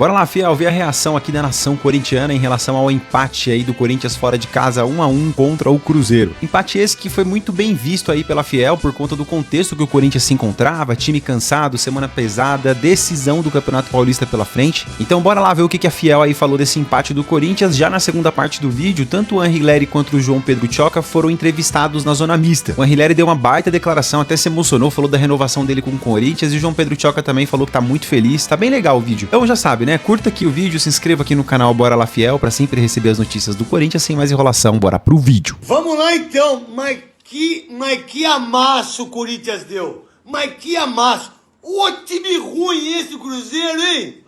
Bora lá, Fiel, ver a reação aqui da nação corintiana em relação ao empate aí do Corinthians fora de casa 1-1 contra o Cruzeiro. Empate esse que foi muito bem visto aí pela Fiel por conta do contexto que o Corinthians se encontrava, time cansado, semana pesada, decisão do Campeonato Paulista pela frente. Então bora lá ver o que a Fiel aí falou desse empate do Corinthians. Já na segunda parte do vídeo, tanto o Anrileri quanto o João Pedro Tchoca foram entrevistados na zona mista. O Anrileri deu uma baita declaração, até se emocionou, falou da renovação dele com o Corinthians, e o João Pedro Tchoca também falou que tá muito feliz. Tá bem legal o vídeo. Então já sabe, né? Curta aqui o vídeo, se inscreva aqui no canal Bora Lá Fiel pra sempre receber as notícias do Corinthians. Sem mais enrolação, bora pro vídeo. Vamos lá então, mas que amasso o Corinthians deu. Mas que amasso. O time ruim esse Cruzeiro, hein?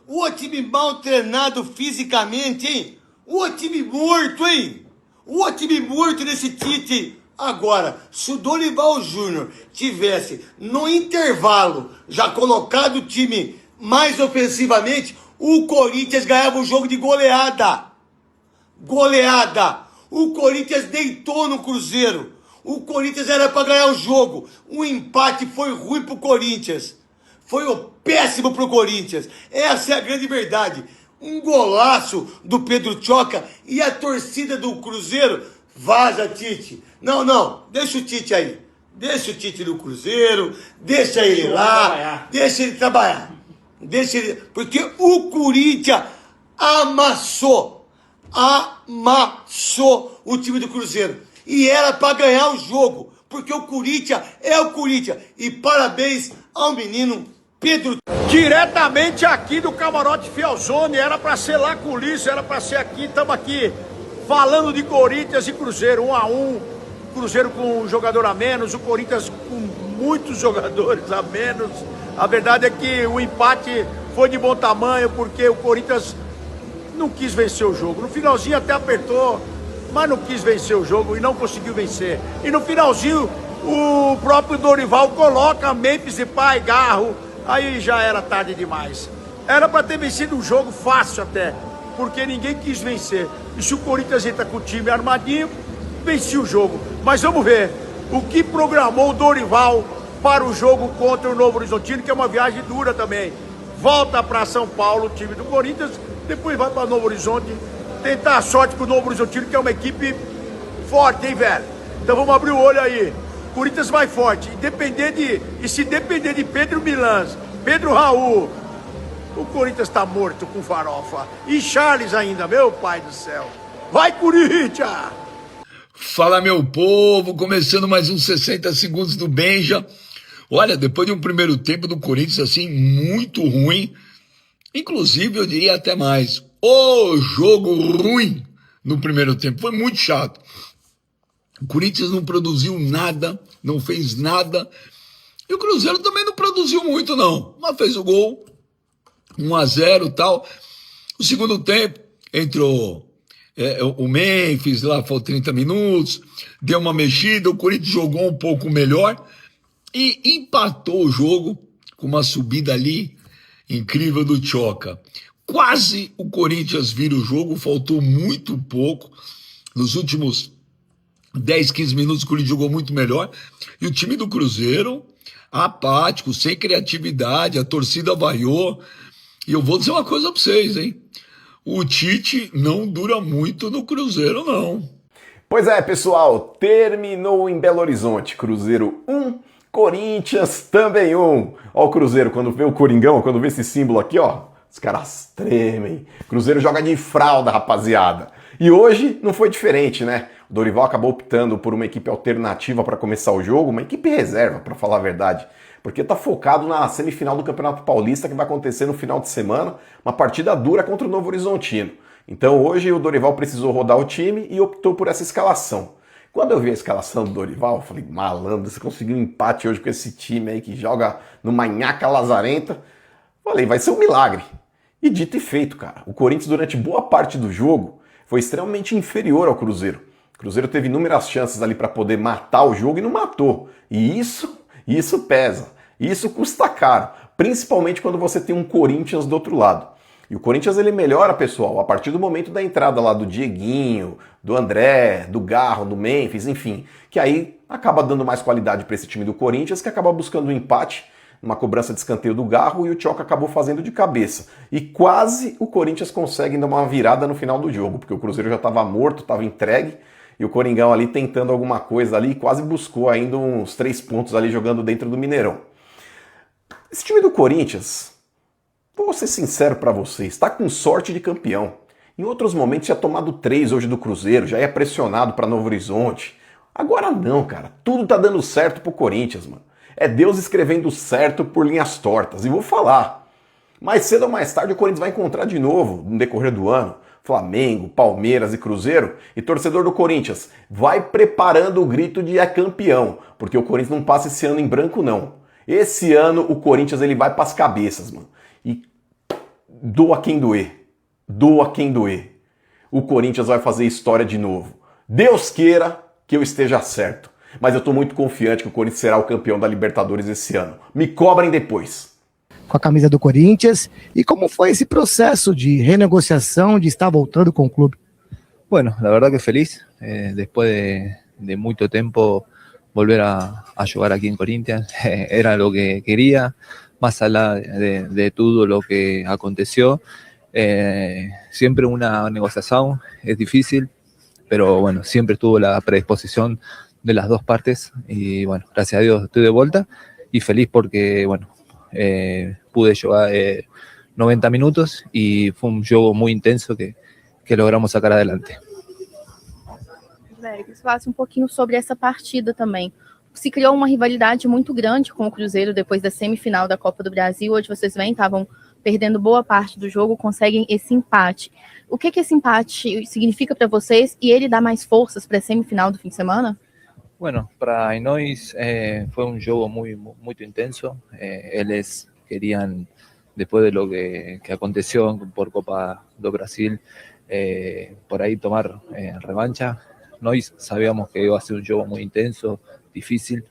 O time mal treinado fisicamente, hein? O time morto, hein? O time morto nesse Tite. Agora, se o Dorival Júnior tivesse no intervalo já colocado o time mais ofensivamente, o Corinthians ganhava o jogo de goleada. Goleada. O Corinthians deitou no Cruzeiro. O Corinthians era para ganhar o jogo. O empate foi ruim pro Corinthians. Foi o péssimo pro Corinthians. Essa é a grande verdade. Um golaço do Pedro Tchoca e a torcida do Cruzeiro. Vaza, Tite. Não, deixa o Tite aí. Deixa o Tite no Cruzeiro, deixa ele lá, deixa ele trabalhar. Porque o Corinthians amassou o time do Cruzeiro. E era para ganhar o jogo, porque o Corinthians é o Corinthians. E parabéns ao menino Pedro. Diretamente aqui do Camarote Fielzone, era para ser lá Culício, era para ser aqui, estamos aqui falando de Corinthians e Cruzeiro, 1-1, Cruzeiro com um jogador a menos, o Corinthians com muitos jogadores a menos. A verdade é que o empate foi de bom tamanho, porque o Corinthians não quis vencer o jogo. No finalzinho até apertou, mas não quis vencer o jogo e não conseguiu vencer. E no finalzinho, o próprio Dorival coloca Memphis Depay, Garro, aí já era tarde demais. Era para ter vencido um jogo fácil até, porque ninguém quis vencer. E se o Corinthians entra com o time armadinho, vencia o jogo. Mas vamos ver o que programou o Dorival para o jogo contra o Novo Horizontino, que é uma viagem dura também. Volta para São Paulo, o time do Corinthians, depois vai para Novo Horizonte, tentar a sorte com o Novo Horizontino, que é uma equipe forte, hein, velho? Então vamos abrir o olho aí. O Corinthians vai forte. E se depender de Pedro Milans, Pedro Raul, o Corinthians tá morto com farofa. E Charles ainda, meu pai do céu. Vai, Corinthians! Fala, meu povo, começando mais uns 60 segundos do Benja. Olha, depois de um primeiro tempo do Corinthians, assim, muito ruim, inclusive eu diria até mais, o jogo ruim no primeiro tempo, foi muito chato. O Corinthians não produziu nada, não fez nada, e o Cruzeiro também não produziu muito não, mas fez o gol, 1-0 e tal. O segundo tempo, entrou o Memphis, lá faltou 30 minutos, deu uma mexida, o Corinthians jogou um pouco melhor, e empatou o jogo com uma subida ali incrível do Tchoca. Quase o Corinthians vira o jogo, faltou muito pouco. Nos últimos 10, 15 minutos o Corinthians jogou muito melhor. E o time do Cruzeiro, apático, sem criatividade, a torcida vaiou. E eu vou dizer uma coisa pra vocês, hein? O Tite não dura muito no Cruzeiro, não. Pois é, pessoal, terminou em Belo Horizonte. Cruzeiro 1, Corinthians também 1. Ó o Cruzeiro, quando vê o Coringão, quando vê esse símbolo aqui, ó, os caras tremem. Cruzeiro joga de fralda, rapaziada. E hoje não foi diferente, né? O Dorival acabou optando por uma equipe alternativa para começar o jogo, uma equipe reserva, para falar a verdade. Porque tá focado na semifinal do Campeonato Paulista, que vai acontecer no final de semana, uma partida dura contra o Novo Horizontino. Então hoje o Dorival precisou rodar o time e optou por essa escalação. Quando eu vi a escalação do Dorival, eu falei, malandro, você conseguiu um empate hoje com esse time aí que joga no manhaca lazarenta. Falei, vai ser um milagre. E dito e feito, cara. O Corinthians, durante boa parte do jogo, foi extremamente inferior ao Cruzeiro. O Cruzeiro teve inúmeras chances ali para poder matar o jogo e não matou. E isso pesa. Isso custa caro. Principalmente quando você tem um Corinthians do outro lado. E o Corinthians ele melhora, pessoal, a partir do momento da entrada lá do Dieguinho, do André, do Garro, do Memphis, enfim, que aí acaba dando mais qualidade para esse time do Corinthians, que acaba buscando um empate uma cobrança de escanteio do Garro, e o Tchoca acabou fazendo de cabeça. E quase o Corinthians consegue dar uma virada no final do jogo, porque o Cruzeiro já estava morto, estava entregue, e o Coringão ali tentando alguma coisa ali, quase buscou ainda uns 3 pontos ali jogando dentro do Mineirão. Esse time do Corinthians, vou ser sincero para vocês, está com sorte de campeão. Em outros momentos tinha tomado 3 hoje do Cruzeiro, já ia pressionado para Novo Horizonte. Agora não, cara. Tudo tá dando certo pro Corinthians, mano. É Deus escrevendo certo por linhas tortas. E vou falar. Mais cedo ou mais tarde o Corinthians vai encontrar de novo, no decorrer do ano, Flamengo, Palmeiras e Cruzeiro. E torcedor do Corinthians, vai preparando o grito de é campeão. Porque o Corinthians não passa esse ano em branco, não. Esse ano o Corinthians ele vai pras cabeças, mano. E doa quem doer. Doa quem doer. O Corinthians vai fazer história de novo. Deus queira que eu esteja certo. Mas eu tô muito confiante que o Corinthians será o campeão da Libertadores esse ano. Me cobrem depois. Com a camisa do Corinthians. E como foi esse processo de renegociação, de estar voltando com o clube? Bueno, la verdad que feliz. Después de mucho tiempo volver a jugar aquí en Corinthians. Era lo que quería. Más allá de todo lo que aconteció. Siempre una negociación es difícil, pero bueno, siempre estuvo la predisposición de las dos partes y bueno, gracias a Dios estoy de vuelta y feliz porque bueno, pude jugar 90 minutos y fue un juego muy intenso que logramos sacar adelante. Você falasse um pouquinho sobre essa partida também. Se criou uma rivalidade muito grande com o Cruzeiro depois da semifinal da Copa do Brasil. Hoje vocês estavam perdendo boa parte do jogo, conseguem esse empate. O que esse empate significa para vocês e ele dá mais forças para a semifinal do fim de semana? Bueno, para nós fue un juego muy intenso. Ellos querían, después de lo que aconteció por Copa do Brasil, por ahí tomar revancha. Nós sabíamos que iba a ser un juego muy intenso, difícil,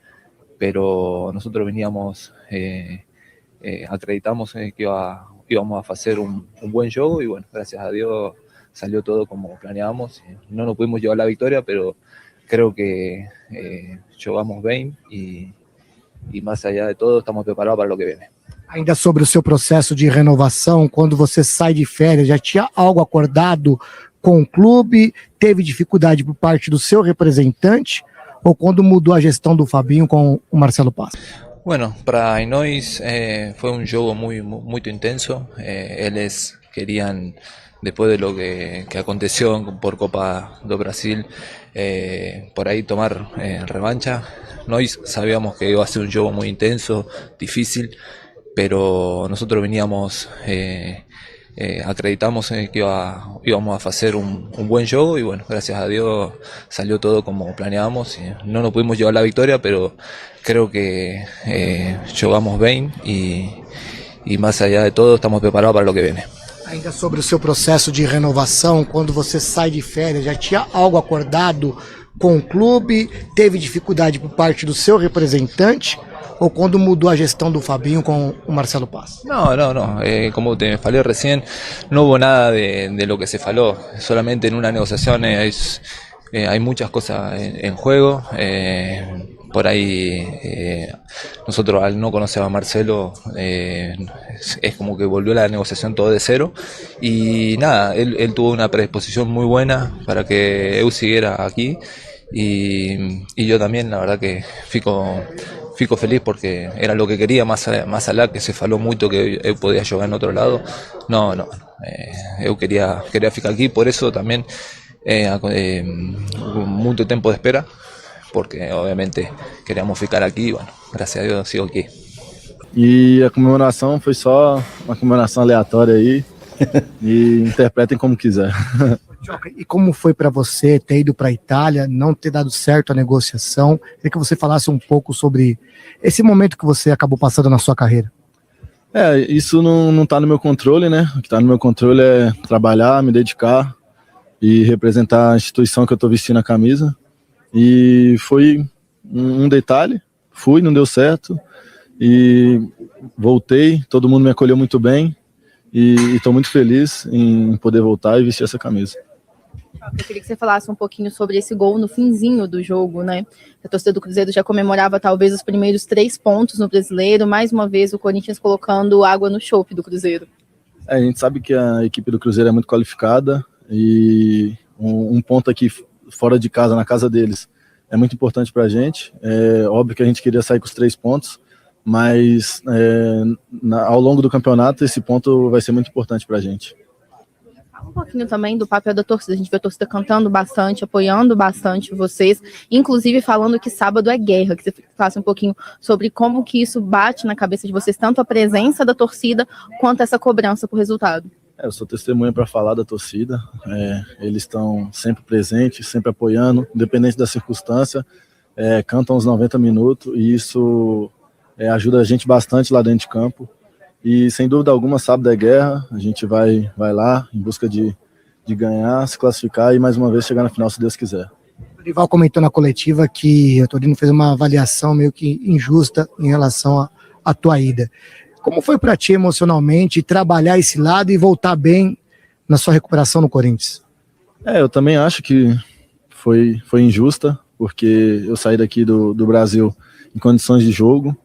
pero nosotros veníamos... acreditamos que íbamos a hacer un buen juego y bueno, gracias a Dios salió todo como planeábamos. No nos pudimos llevar la victoria, pero creo que jugamos bien y más allá de todo estamos preparados para lo que viene. Ainda sobre o seu processo de renovação, quando você sai de férias, já tinha algo acordado com o clube? Teve dificuldade por parte do seu representante? Ou quando mudou a gestão do Fabinho com o Marcelo Paz? Bueno, para nós fue un juego muy intenso. Ellos querían, después de lo que aconteció por Copa do Brasil, por ahí tomar revancha. Nós sabíamos que iba a ser un juego muy intenso, difícil, pero nosotros veníamos, acreditamos que íbamos a hacer un buen juego y bueno, gracias a Dios salió todo como planeábamos. No nos pudimos llevar la victoria, pero creo que jugamos bien y más allá de todo estamos preparados para lo que viene. Ainda sobre o seu processo de renovação, quando você sai de férias, já tinha algo acordado com o clube? Teve dificuldade por parte do seu representante? Ou quando mudou a gestão do Fabinho com o Marcelo Paz? No. Como te falé recién, no hubo nada de lo que se faló. Solamente en una negociación hay muchas cosas en juego. Por ahí nosotros al no conocer a Marcelo es como que volvió la negociación todo de cero y nada, él tuvo una predisposición muy buena para que eu siguiera aquí y yo también, la verdad que fico feliz porque era lo que quería, más allá que se faló mucho que eu podía jugar en otro lado. No, eu quería ficar aquí, por eso también hubo mucho tiempo de espera, porque obviamente queríamos ficar aqui e, bueno, graças a Deus sigo aqui. E a comemoração foi só uma comemoração aleatória aí, e interpretem como quiser. E como foi para você ter ido para a Itália, não ter dado certo a negociação? Queria que você falasse um pouco sobre esse momento que você acabou passando na sua carreira. Isso não está no meu controle, né? O que está no meu controle é trabalhar, me dedicar e representar a instituição que eu estou vestindo a camisa. E foi um detalhe, não deu certo e voltei, todo mundo me acolheu muito bem e estou muito feliz em poder voltar e vestir essa camisa. Eu queria que você falasse um pouquinho sobre esse gol no finzinho do jogo, né? A torcida do Cruzeiro já comemorava talvez os primeiros 3 pontos no Brasileiro, mais uma vez o Corinthians colocando água no chope do Cruzeiro. A gente sabe que a equipe do Cruzeiro é muito qualificada e um ponto aqui fora de casa, na casa deles, é muito importante pra gente. É óbvio que a gente queria sair com os 3 pontos, mas ao longo do campeonato esse ponto vai ser muito importante pra gente. Fala um pouquinho também do papel da torcida. A gente vê a torcida cantando bastante, apoiando bastante vocês, inclusive falando que sábado é guerra, que você falasse um pouquinho sobre como que isso bate na cabeça de vocês, tanto a presença da torcida quanto essa cobrança por resultado. Eu sou testemunha para falar da torcida, eles estão sempre presentes, sempre apoiando, independente da circunstância, cantam os 90 minutos e isso ajuda a gente bastante lá dentro de campo. E sem dúvida alguma, sábado é guerra, a gente vai lá em busca de ganhar, se classificar e mais uma vez chegar na final, se Deus quiser. O Dorival comentou na coletiva que o Torino fez uma avaliação meio que injusta em relação à tua ida. Como foi para ti emocionalmente trabalhar esse lado e voltar bem na sua recuperação no Corinthians? Eu também acho que foi injusta, porque eu saí daqui do Brasil em condições de jogo,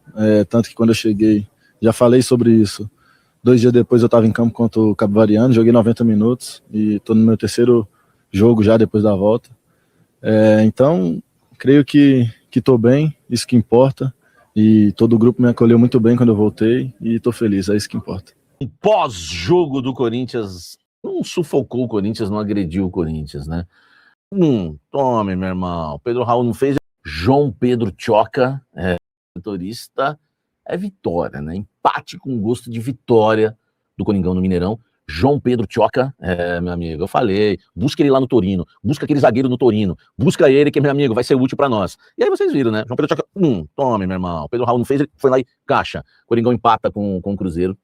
tanto que quando eu cheguei, já falei sobre isso, 2 dias depois eu estava em campo contra o Capivariano, joguei 90 minutos e estou no meu 3º jogo já depois da volta. Então, creio que estou bem, isso que importa. E todo o grupo me acolheu muito bem quando eu voltei e estou feliz, é isso que importa. O pós-jogo do Corinthians não sufocou o Corinthians, não agrediu o Corinthians, né? Tome, meu irmão. Pedro Raul não fez. João Pedro Tchoca, motorista, é vitória, né? Empate com gosto de vitória do Coringão no Mineirão. João Pedro Tchoca, meu amigo, eu falei, busca ele lá no Torino, busca aquele zagueiro no Torino, busca ele que, meu amigo, vai ser útil pra nós. E aí vocês viram, né? João Pedro Tchoca, tome, meu irmão. Pedro Raul não fez, ele foi lá e caixa. Coringão empata com o Cruzeiro.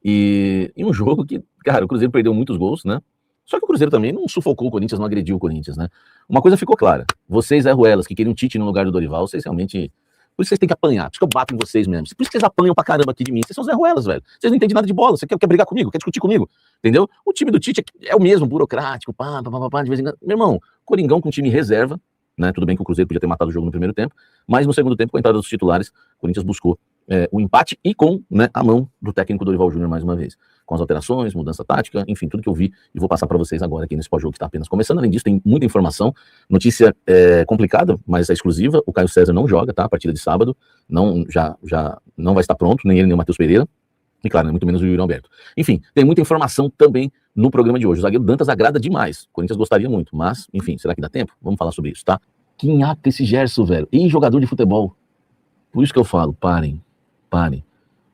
E um jogo que, cara, o Cruzeiro perdeu muitos gols, né? Só que o Cruzeiro também não sufocou o Corinthians, não agrediu o Corinthians, né? Uma coisa ficou clara, vocês, Ruelas, que queriam Tite no lugar do Dorival, vocês realmente... Por isso vocês têm que apanhar, por isso que eu bato em vocês mesmo. Por isso que vocês apanham pra caramba aqui de mim. Vocês são Zé Ruelas, velho. Vocês não entendem nada de bola, você quer brigar comigo, quer discutir comigo, entendeu? O time do Tite é o mesmo, burocrático, de vez em quando. Meu irmão, Coringão com time reserva, né? Tudo bem que o Cruzeiro podia ter matado o jogo no primeiro tempo, mas no segundo tempo, com a entrada dos titulares, o Corinthians buscou o empate e com, né, a mão do técnico Dorival Júnior mais uma vez. Com as alterações, mudança tática, enfim, tudo que eu vi e vou passar para vocês agora aqui nesse pós-jogo que está apenas começando. Além disso, tem muita informação, notícia complicada, mas é exclusiva. O Caio César não joga, tá? A partida de sábado, já não vai estar pronto, nem ele nem o Matheus Pereira, e claro, muito menos o Yuri Alberto. Enfim, tem muita informação também no programa de hoje. O zagueiro Dantas agrada demais, o Corinthians gostaria muito, mas, enfim, será que dá tempo? Vamos falar sobre isso, tá? Que nhaca esse Gerson, velho, e jogador de futebol. Por isso que eu falo, parem.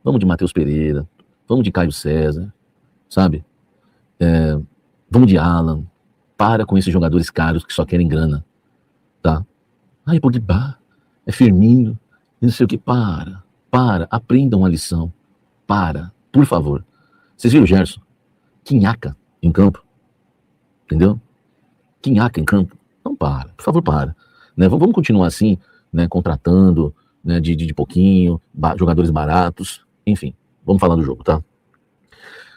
Vamos de Matheus Pereira, vamos de Caio César, sabe? Vamos de Alan. Para com esses jogadores caros que só querem grana, tá? Ai, Pogba, é Firmino, não sei o que. Para, aprendam a lição. Por favor. Vocês viram o Gerson? Que nhaca em campo. Entendeu? Que nhaca em campo. Não, por favor, para. Né? Vamos continuar assim, né, contratando, né, de pouquinho, jogadores baratos, enfim, vamos falar do jogo, tá?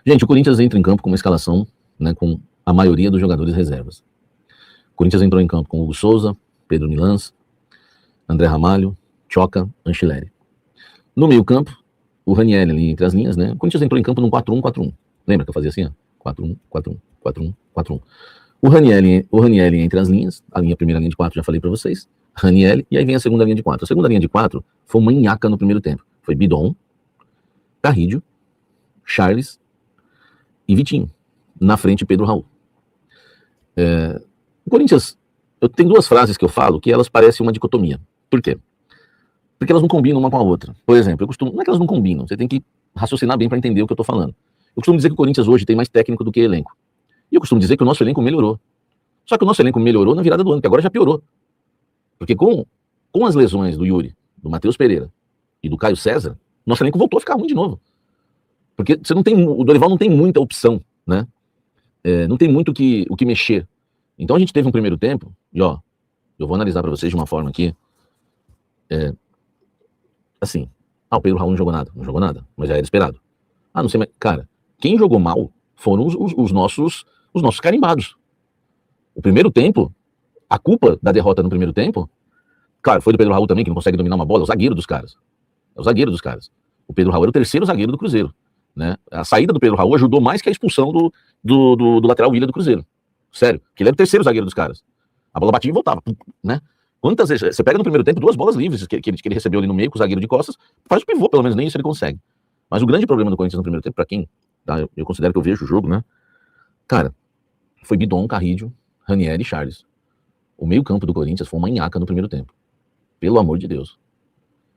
Gente, o Corinthians entra em campo com uma escalação, né, com a maioria dos jogadores reservas. O Corinthians entrou em campo com Hugo Souza, Pedro Milans, André Ramalho, Tchoca, Anchileri. No meio campo, o Ranieri ali entre as linhas, né? O Corinthians entrou em campo num 4-1-4-1. Lembra que eu fazia assim, ó? 4-1, 4-1, 4-1, 4-1. O Ranieri entre as linhas, a primeira linha de 4 já falei pra vocês, Ranieri, e aí vem a segunda linha de 4. A segunda linha de 4 foi uma nhaca no primeiro tempo. Foi Bidon, Carrídio, Charles e Vitinho. Na frente, Pedro Raul. O Corinthians, eu tenho 2 frases que eu falo que elas parecem uma dicotomia. Por quê? Porque elas não combinam uma com a outra. Por exemplo, não é que elas não combinam, você tem que raciocinar bem para entender o que eu tô falando. Eu costumo dizer que o Corinthians hoje tem mais técnico do que elenco. E eu costumo dizer que o nosso elenco melhorou. Só que o nosso elenco melhorou na virada do ano, que agora já piorou. Porque com as lesões do Yuri, do Matheus Pereira e do Caio César, nosso elenco voltou a ficar ruim de novo. Porque o Dorival não tem muita opção, né? Não tem muito o que mexer. Então a gente teve um primeiro tempo, e ó, eu vou analisar para vocês de uma forma aqui, assim, o Pedro Raul não jogou nada, mas já era esperado. Não sei, mas, cara, quem jogou mal foram os nossos carimbados. O primeiro tempo, a culpa da derrota no primeiro tempo, claro, foi do Pedro Raul também, que não consegue dominar uma bola, é o zagueiro dos caras. É o zagueiro dos caras. O Pedro Raul era o terceiro zagueiro do Cruzeiro, né? A saída do Pedro Raul ajudou mais que a expulsão do lateral Willian do Cruzeiro. Sério, que ele era o terceiro zagueiro dos caras. A bola batia e voltava, né? Quantas vezes, você pega no primeiro tempo 2 bolas livres que ele recebeu ali no meio com o zagueiro de costas, faz o pivô, pelo menos nem isso ele consegue. Mas o grande problema do Corinthians no primeiro tempo, pra quem, tá, eu considero que eu vejo o jogo, né? Cara, foi Bidon, Carrídio, Ranieri e Charles. O meio campo do Corinthians foi uma nhaca no primeiro tempo. Pelo amor de Deus.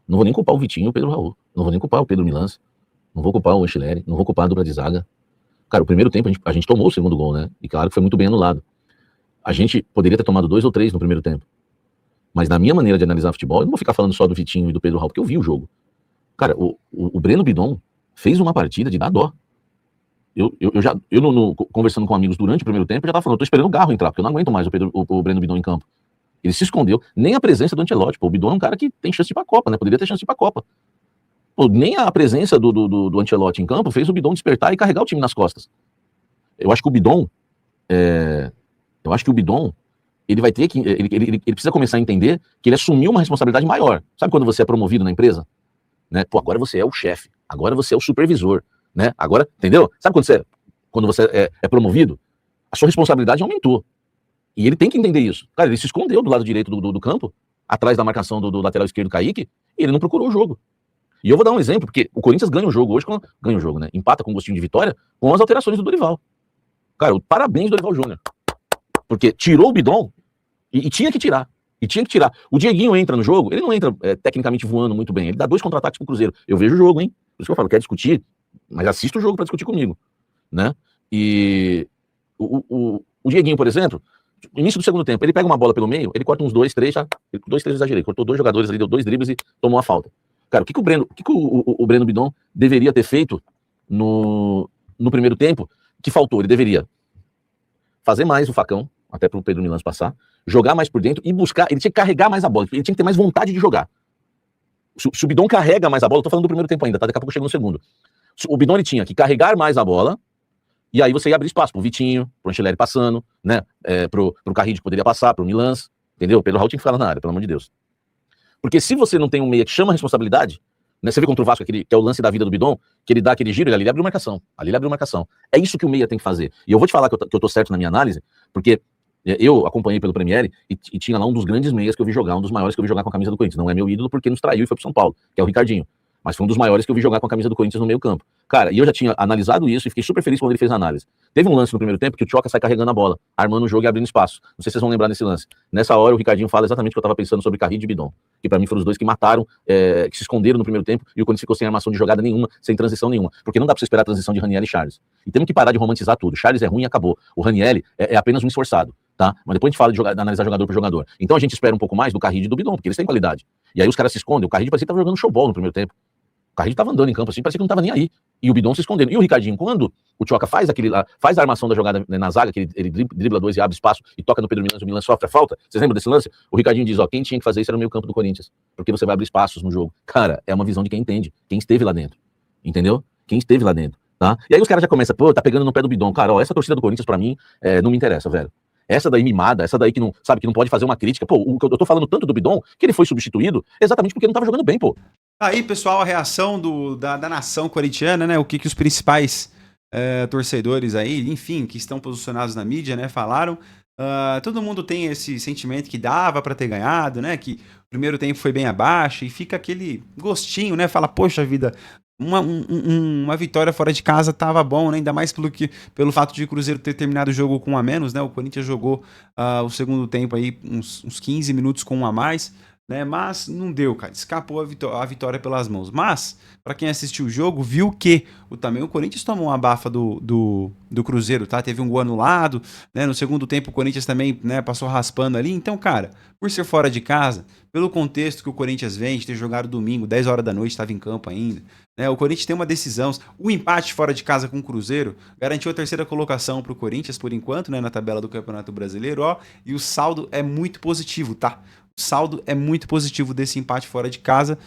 Não vou nem culpar o Vitinho e o Pedro Raul. Não vou nem culpar o Pedro Milans. Não vou culpar o Anchileri. Não vou culpar a dupla de zaga. Cara, o primeiro tempo a gente tomou o segundo gol, né? E claro que foi muito bem anulado. A gente poderia ter tomado 2 ou 3 no primeiro tempo. Mas na minha maneira de analisar futebol, eu não vou ficar falando só do Vitinho e do Pedro Raul, porque eu vi o jogo. Cara, o Breno Bidon fez uma partida de dar dó. Conversando com amigos durante o primeiro tempo, eu já tava falando, eu tô esperando o Garro entrar, porque eu não aguento mais o Breno Bidon em campo. Ele se escondeu, nem a presença do Ancelotti. Pô, o Bidon é um cara que tem chance de ir pra Copa, né? Poderia ter chance de ir pra Copa. Pô, nem a presença do Ancelotti em campo fez o Bidon despertar e carregar o time nas costas. Eu acho que o Bidon, ele vai ter que, ele precisa começar a entender que ele assumiu uma responsabilidade maior. Sabe quando você é promovido na empresa? Né? Pô, agora você é o chefe, agora você é o supervisor, né? Agora, entendeu? Sabe quando você é promovido? A sua responsabilidade aumentou. E ele tem que entender isso. Cara, ele se escondeu do lado direito do campo, atrás da marcação do lateral esquerdo Kaique, e ele não procurou o jogo. E eu vou dar um exemplo, porque o Corinthians ganha o jogo hoje, ganha o jogo, né? Empata com gostinho de vitória com as alterações do Dorival. Cara, parabéns do Dorival Júnior. Porque tirou o Bidon e tinha que tirar. O Dieguinho entra no jogo, ele não entra tecnicamente voando muito bem, ele dá 2 contra-ataques pro Cruzeiro. Eu vejo o jogo, hein? Por isso que eu falo, quer discutir, mas assista o jogo pra discutir comigo, né? E o Dieguinho, por exemplo, no início do segundo tempo, ele pega uma bola pelo meio, ele corta uns 2, 3, já, 2, 3 exagerei, cortou 2 jogadores ali, deu 2 dribles e tomou a falta. Cara, o que o Breno Bidon deveria ter feito no primeiro tempo, que faltou? Ele deveria fazer mais o facão, até pro Pedro Milans passar, jogar mais por dentro e buscar, ele tinha que carregar mais a bola, ele tinha que ter mais vontade de jogar. Se o Bidon carrega mais a bola, eu tô falando do primeiro tempo ainda, tá? Daqui a pouco chega no segundo. O Bidon, ele tinha que carregar mais a bola, e aí você ia abrir espaço pro Vitinho, pro Anceleri passando, né? Pro Carrillo que poderia passar, pro Milans, entendeu? O Pedro Raul tinha que ficar lá na área, pelo amor de Deus. Porque se você não tem um meia que chama a responsabilidade, né? Você vê contra o Vasco, que é o lance da vida do Bidon, que ele dá aquele giro, ele abre marcação. Ali ele abriu marcação. É isso que o meia tem que fazer. E eu vou te falar que eu tô certo na minha análise, porque eu acompanhei pelo Premier e tinha lá um dos grandes meias que eu vi jogar, um dos maiores que eu vi jogar com a camisa do Corinthians. Não é meu ídolo porque nos traiu e foi pro São Paulo, que é o Ricardinho. Mas foi um dos maiores que eu vi jogar com a camisa do Corinthians no meio campo. Cara, e eu já tinha analisado isso e fiquei super feliz quando ele fez a análise. Teve um lance no primeiro tempo que o Tchoca sai carregando a bola, armando o jogo e abrindo espaço. Não sei se vocês vão lembrar desse lance. Nessa hora o Ricardinho fala exatamente o que eu tava pensando sobre Carrillo e Bidon. Que pra mim foram os dois que mataram, que se esconderam no primeiro tempo e o Corinthians ficou sem armação de jogada nenhuma, sem transição nenhuma. Porque não dá pra você esperar a transição de Ranieri e Charles. E temos que parar de romantizar tudo. Charles é ruim e acabou. O Ranieri é apenas um esforçado. Tá? Mas depois a gente fala de analisar jogador por jogador. Então a gente espera um pouco mais do Carrillo e do Bidon, porque eles têm qualidade. E aí os caras se escondem. O Carrillo parecia que tava jogando showball no primeiro tempo. O Carrillo tava andando em campo assim, parecia que não tava nem aí. E o Bidon se escondendo. E o Ricardinho, quando o Tchoca faz a armação da jogada na zaga, que ele dribla 2 e abre espaço e toca no Pedro Milans, o Milan sofre a falta. Vocês lembram desse lance? O Ricardinho diz, quem tinha que fazer isso era o meio campo do Corinthians. Porque você vai abrir espaços no jogo. Cara, é uma visão de quem entende. Quem esteve lá dentro. Entendeu? Quem esteve lá dentro. Tá? E aí os caras já começam, tá pegando no pé do Bidon. Cara, essa torcida do Corinthians pra mim não me interessa, velho. Essa daí mimada, essa daí que não, sabe, que não pode fazer uma crítica. Pô, eu tô falando tanto do Bidon que ele foi substituído exatamente porque não tava jogando bem, pô. Aí, pessoal, a reação da nação corintiana, né? O que os principais torcedores aí, enfim, que estão posicionados na mídia, né, falaram. Todo mundo tem esse sentimento que dava pra ter ganhado, né? Que o primeiro tempo foi bem abaixo e fica aquele gostinho, né? Fala, poxa vida, uma vitória fora de casa tava bom, né? Ainda mais pelo fato de o Cruzeiro ter terminado o jogo com 1 a menos, né? O Corinthians jogou o segundo tempo aí uns 15 minutos com 1 a mais, né? Mas não deu, cara. Escapou a vitória pelas mãos. Mas, pra quem assistiu o jogo, viu que também o Corinthians tomou uma bafa do Cruzeiro, tá? Teve um gol anulado, né? No segundo tempo o Corinthians também, né, passou raspando ali. Então, cara, por ser fora de casa, pelo contexto que o Corinthians vem, de ter jogado domingo, 10 horas da noite, estava em campo ainda, né? O Corinthians tem uma decisão. O empate fora de casa com o Cruzeiro garantiu a 3ª colocação pro Corinthians, por enquanto, né, na tabela do Campeonato Brasileiro, e o saldo é muito positivo, tá? O saldo é muito positivo desse empate fora de casa.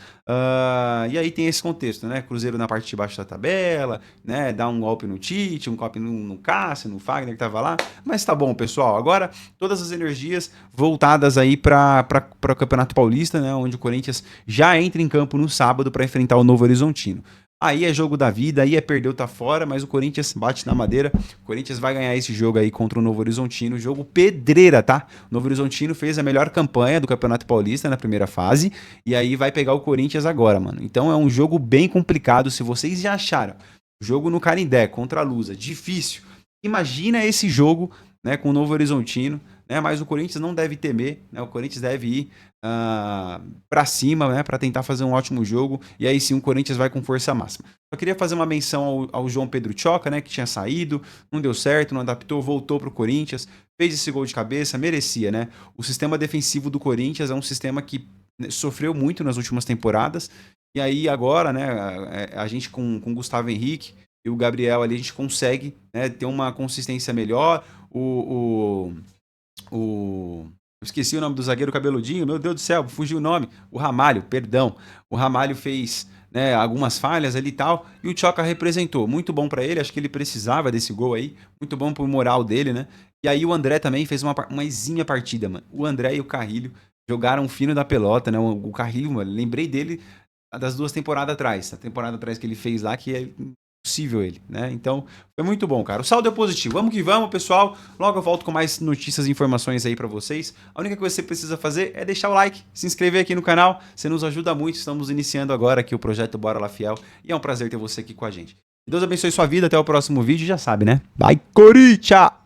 E aí tem esse contexto, né? Cruzeiro na parte de baixo da tabela, né? Dá um golpe no Tite, um golpe no Cássio, no Fagner que tava lá. Mas tá bom, pessoal. Agora todas as energias voltadas aí para o Campeonato Paulista, né? Onde o Corinthians já entra em campo no sábado para enfrentar o Novo Horizontino. Aí é jogo da vida, aí é perdeu, tá fora, mas o Corinthians bate na madeira. O Corinthians vai ganhar esse jogo aí contra o Novo Horizontino, jogo pedreira, tá? O Novo Horizontino fez a melhor campanha do Campeonato Paulista na primeira fase, e aí vai pegar o Corinthians agora, mano. Então é um jogo bem complicado, se vocês já acharam o jogo no Canindé contra a Lusa difícil, imagina esse jogo, né, com o Novo Horizontino, né? Mas o Corinthians não deve temer, né? O Corinthians deve ir para cima, né, para tentar fazer um ótimo jogo, e aí sim o Corinthians vai com força máxima. Eu queria fazer uma menção ao João Pedro Tchoca, né, que tinha saído, não deu certo, não adaptou, voltou pro Corinthians, fez esse gol de cabeça, merecia, né? O sistema defensivo do Corinthians é um sistema que sofreu muito nas últimas temporadas, e aí agora, né, a gente com o Gustavo Henrique e o Gabriel ali, a gente consegue, né, ter uma consistência melhor. Eu esqueci o nome do zagueiro cabeludinho, meu Deus do céu, fugiu o nome. O Ramalho, perdão. O Ramalho fez, né, algumas falhas ali e tal, e o Tchoca representou. Muito bom pra ele, acho que ele precisava desse gol aí. Muito bom pro moral dele, né? E aí o André também fez uma exímia partida, mano. O André e o Carrilho jogaram fino da pelota, né? O Carrilho, mano, lembrei dele das 2 temporadas atrás. A temporada atrás que ele fez lá, que é possível ele, né? Então, foi muito bom, cara. O saldo é positivo. Vamos que vamos, pessoal. Logo eu volto com mais notícias e informações aí pra vocês. A única coisa que você precisa fazer é deixar o like, se inscrever aqui no canal. Você nos ajuda muito. Estamos iniciando agora aqui o projeto Bora Lá Fiel e é um prazer ter você aqui com a gente. Deus abençoe sua vida. Até o próximo vídeo. Já sabe, né? Vai, Corinthians!